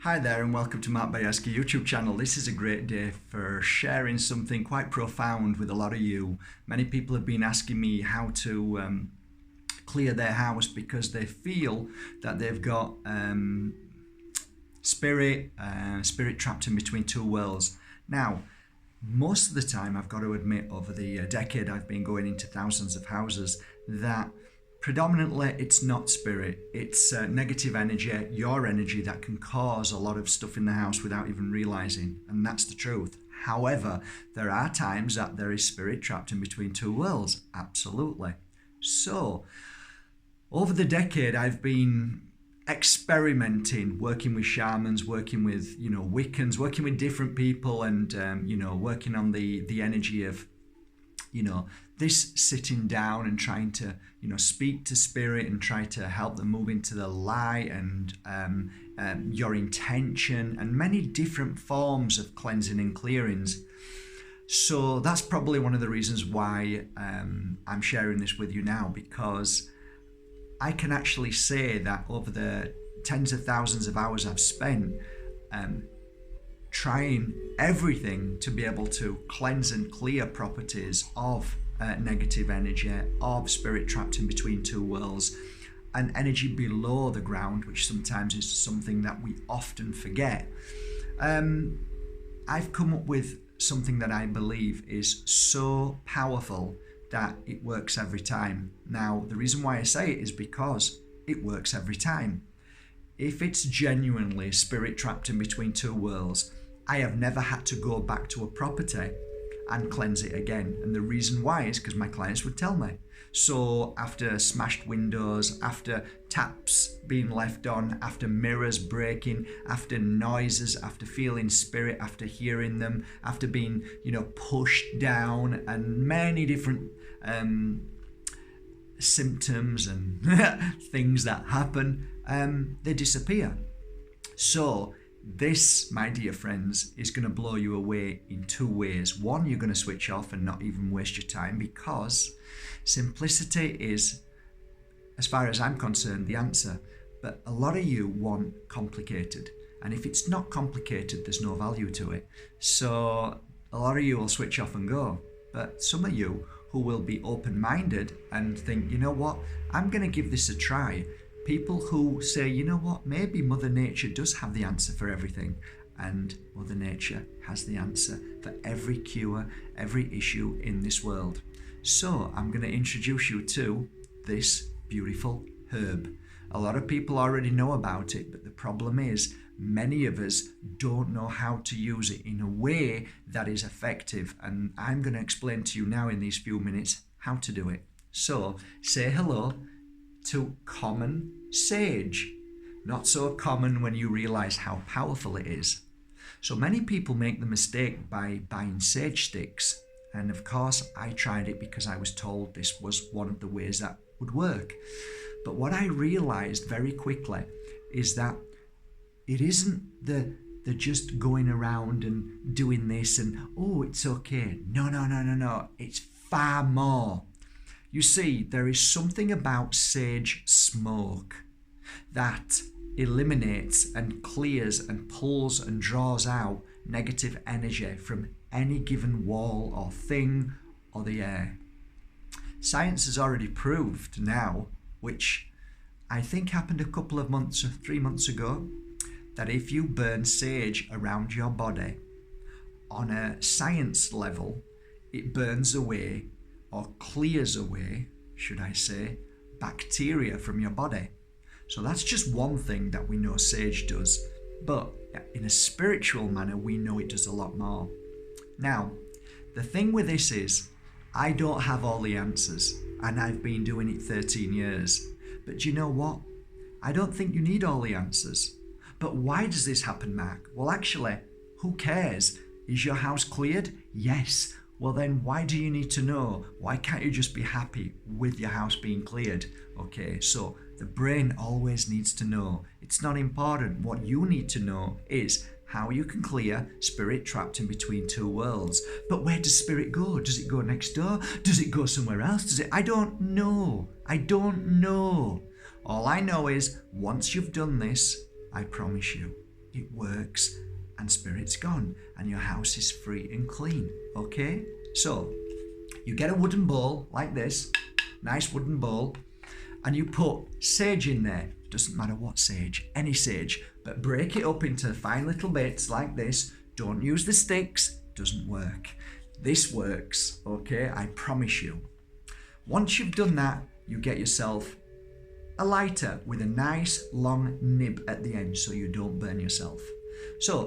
Hi there and welcome to Mark Bajerski YouTube channel. This is a great day for sharing something quite profound with a lot of you. Many people have been asking me how to clear their house because they feel that they've got spirit trapped in between two worlds. Now, most of the time I've got to admit over the decade I've been going into thousands of houses that predominantly it's not spirit, it's negative energy, your energy that can cause a lot of stuff in the house without even realizing, and that's the truth. However, there are times that there is spirit trapped in between two worlds, absolutely. So, over the decade I've been experimenting, working with shamans, working with, Wiccans, working with different people and, working on the energy of, this sitting down and trying to, speak to spirit and try to help them move into the light and your intention and many different forms of cleansing and clearings. So that's probably one of the reasons why I'm sharing this with you now, because I can actually say that over the tens of thousands of hours I've spent trying everything to be able to cleanse and clear properties of negative energy, of spirit trapped in between two worlds, and energy below the ground, which sometimes is something that we often forget. I've come up with something that I believe is so powerful that it works every time. Now, the reason why I say it is because it works every time. If it's genuinely spirit trapped in between two worlds, I have never had to go back to a property and cleanse it again. And the reason why is because my clients would tell me. So after smashed windows, after taps being left on, after mirrors breaking, after noises, after feeling spirit, after hearing them, after being, pushed down, and many different symptoms and things that happen, they disappear. So this, my dear friends, is going to blow you away in two ways. One, you're going to switch off and not even waste your time, because simplicity is, as far as I'm concerned, the answer. But a lot of you want complicated. And if it's not complicated, there's no value to it. So a lot of you will switch off and go. But some of you who will be open-minded and think, you know what, I'm going to give this a try. People who say, you know what, maybe Mother Nature does have the answer for everything. And Mother Nature has the answer for every cure, every issue in this world. So I'm going to introduce you to this beautiful herb. A lot of people already know about it, but the problem is many of us don't know how to use it in a way that is effective. And I'm going to explain to you now in these few minutes how to do it. So say hello to common sage. Not so common when you realize how powerful it is. So many people make the mistake by buying sage sticks. And of course, I tried it because I was told this was one of the ways that would work. But what I realized very quickly is that it isn't the just going around and doing this and, oh, it's okay. No. It's far more. You see, there is something about sage smoke that eliminates and clears and pulls and draws out negative energy from any given wall or thing or the air. Science has already proved now, which I think happened a couple of months or 3 months ago, that if you burn sage around your body, on a science level, it burns away or clears away, should I say, bacteria from your body. So that's just one thing that we know sage does. But in a spiritual manner, we know it does a lot more. Now, the thing with this is, I don't have all the answers, and I've been doing it 13 years. But do you know what? I don't think you need all the answers. But why does this happen, Mark? Well, actually, who cares? Is your house cleared? Yes. Well then, why do you need to know? Why can't you just be happy with your house being cleared? Okay, so the brain always needs to know. It's not important. What you need to know is how you can clear spirit trapped in between two worlds. But where does spirit go? Does it go next door? Does it go somewhere else? I don't know. All I know is once you've done this, I promise you, it works, and spirit's gone, and your house is free and clean. Okay? So, you get a wooden bowl like this, nice wooden bowl, and you put sage in there. Doesn't matter what sage, any sage, but break it up into fine little bits like this. Don't use the sticks, doesn't work. This works, okay? I promise you. Once you've done that, you get yourself a lighter with a nice long nib at the end so you don't burn yourself. So,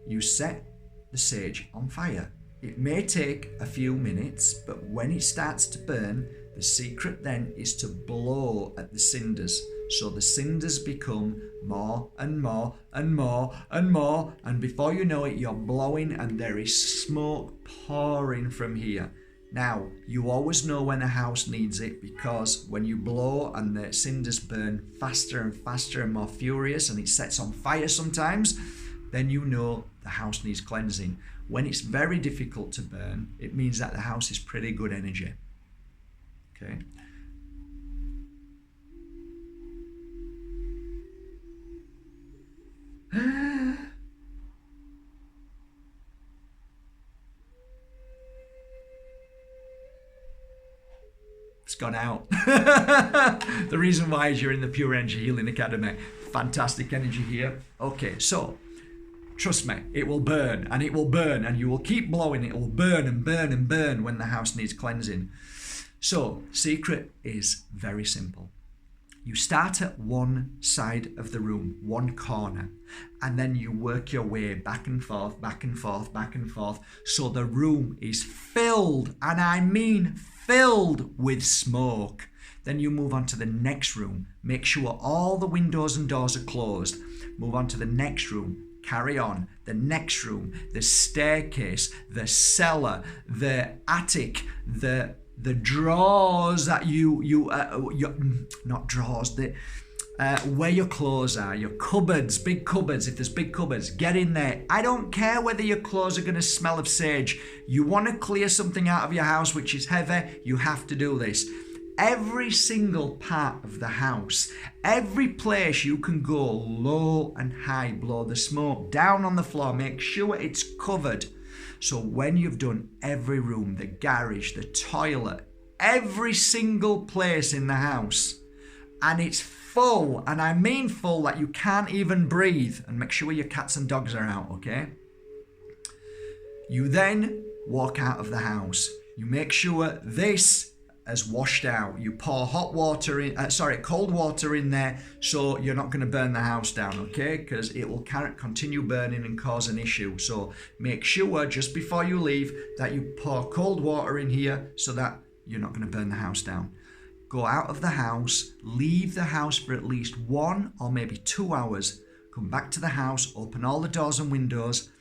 you set the sage on fire. It may take a few minutes, but when it starts to burn, the secret then is to blow at the cinders. So the cinders become more and more and more and more, and before you know it, you're blowing and there is smoke pouring from here. Now, you always know when a house needs it, because when you blow and the cinders burn faster and faster and more furious, and it sets on fire sometimes, then you know the house needs cleansing. When it's very difficult to burn, it means that the house is pretty good energy. Okay? It's gone out. The reason why is you're in the Pure Energy Healing Academy. Fantastic energy here. Okay, so trust me, it will burn and it will burn, and you will keep blowing. It will burn and burn and burn when the house needs cleansing. So, secret is very simple. You start at one side of the room, one corner, and then you work your way back and forth, back and forth, back and forth, so the room is filled, and I mean filled with smoke. Then you move on to the next room. Make sure all the windows and doors are closed. Move on to the next room. Carry on. The next room, the staircase, the cellar, the attic, the drawers that not drawers, where your clothes are, your cupboards, big cupboards. If there's big cupboards, get in there. I don't care whether your clothes are going to smell of sage. You want to clear something out of your house which is heavy, you have to do this. Every single part of the house, every place you can go low and high, blow the smoke down on the floor, make sure it's covered. So when you've done every room, the garage, the toilet, every single place in the house, and it's full, and I mean full, that you can't even breathe, and make sure your cats and dogs are out, okay? You then walk out of the house. You make sure this has washed out. You pour cold water in there, so you're not going to burn the house down, okay? Because it will continue burning and cause an issue. So make sure just before you leave that you pour cold water in here so that you're not going to burn the house down. Go out of the house, leave the house for at least 1 or maybe 2 hours. Come back to the house, open all the doors and windows,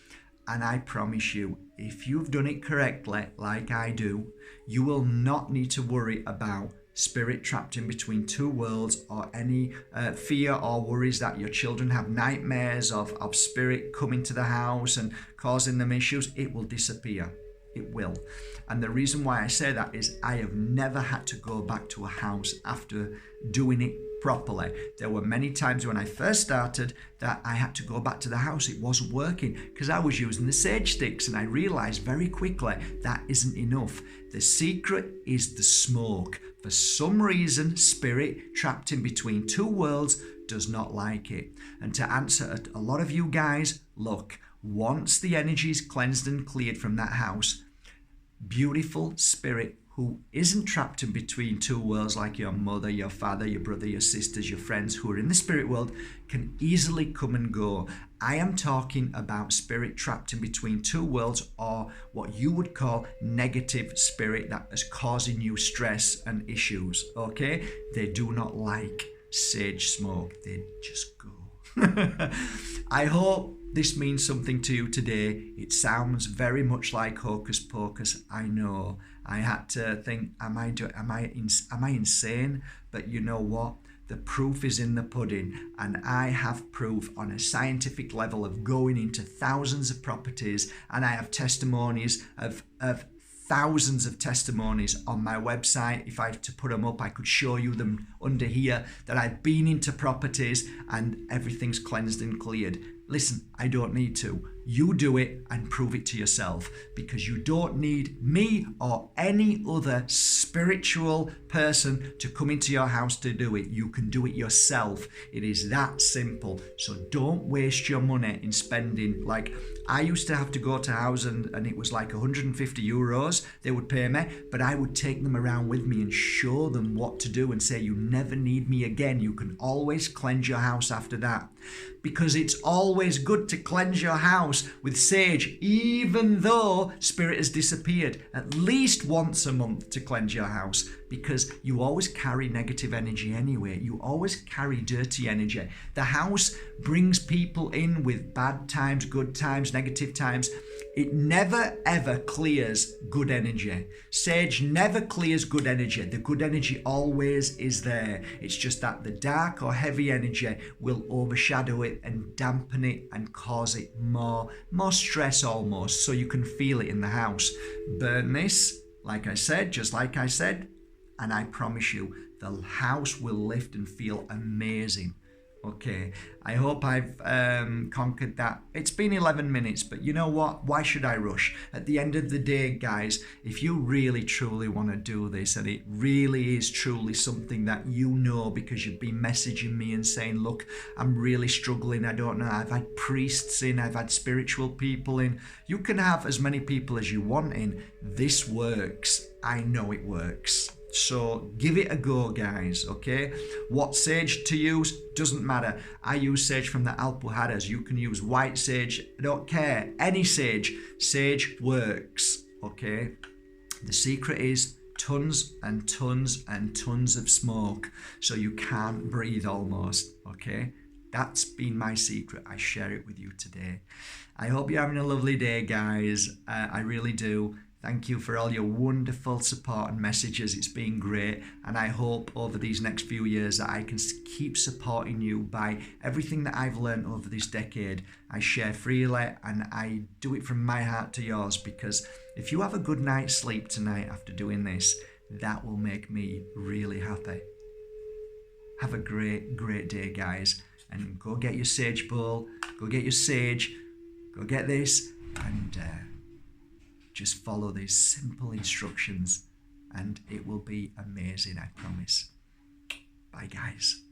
and I promise you, if you've done it correctly, like I do, you will not need to worry about spirit trapped in between two worlds, or any fear or worries that your children have nightmares of spirit coming to the house and causing them issues. It will disappear. It will. And the reason why I say that is I have never had to go back to a house after doing it properly. There were many times when I first started that I had to go back to the house. It wasn't working because I was using the sage sticks, and I realized very quickly that isn't enough. The secret is the smoke. For some reason, spirit trapped in between two worlds does not like it. And to answer a lot of you guys, look, once the energy is cleansed and cleared from that house, beautiful spirit who isn't trapped in between two worlds like your mother, your father, your brother, your sisters, your friends who are in the spirit world can easily come and go. I am talking about spirit trapped in between two worlds, or what you would call negative spirit that is causing you stress and issues, okay? They do not like sage smoke. They just go. I hope this means something to you today. It sounds very much like hocus pocus, I know. I had to think, am I insane? But you know what? The proof is in the pudding, and I have proof on a scientific level of going into thousands of properties, and I have testimonies of thousands of testimonies on my website. If I had to put them up, I could show you them under here, that I've been into properties and everything's cleansed and cleared. Listen, I don't need to. You do it and prove it to yourself, because you don't need me or any other spiritual person to come into your house to do it. You can do it yourself. It is that simple. So don't waste your money in spending. Like, I used to have to go to houses and it was like 150 euros they would pay me, but I would take them around with me and show them what to do and say, you never need me again. You can always cleanse your house after that. Because it's always good to cleanse your house with sage, even though spirit has disappeared. At least once a month to cleanse your house, because you always carry negative energy anyway. You always carry dirty energy. The house brings people in with bad times, good times, negative times. It never ever clears good energy. Sage never clears good energy. The good energy always is there. It's just that the dark or heavy energy will overshadow it and dampen it and cause it more stress almost, so you can feel it in the house. Burn this, like I said, just like I said, and I promise you, the house will lift and feel amazing. Okay, I hope I've conquered that. It's been 11 minutes, but you know what? Why should I rush? At the end of the day, guys, if you really truly want to do this, and it really is truly something that you know because you've been messaging me and saying, look, I'm really struggling, I don't know, I've had priests in, I've had spiritual people in. You can have as many people as you want in. This works. I know it works. So give it a go, guys, okay? What sage to use doesn't matter. I use sage from the Alpujarras. You can use white sage. I don't care. Any sage. Sage works, okay? The secret is tons and tons and tons of smoke, so you can't breathe almost, okay? That's been my secret. I share it with you today. I hope you're having a lovely day, guys. I really do. Thank you for all your wonderful support and messages. It's been great. And I hope over these next few years that I can keep supporting you by everything that I've learned over this decade. I share freely and I do it from my heart to yours, because if you have a good night's sleep tonight after doing this, that will make me really happy. Have a great, great day, guys. And go get your sage bowl. Go get your sage. Go get this. And just follow these simple instructions and it will be amazing, I promise. Bye, guys.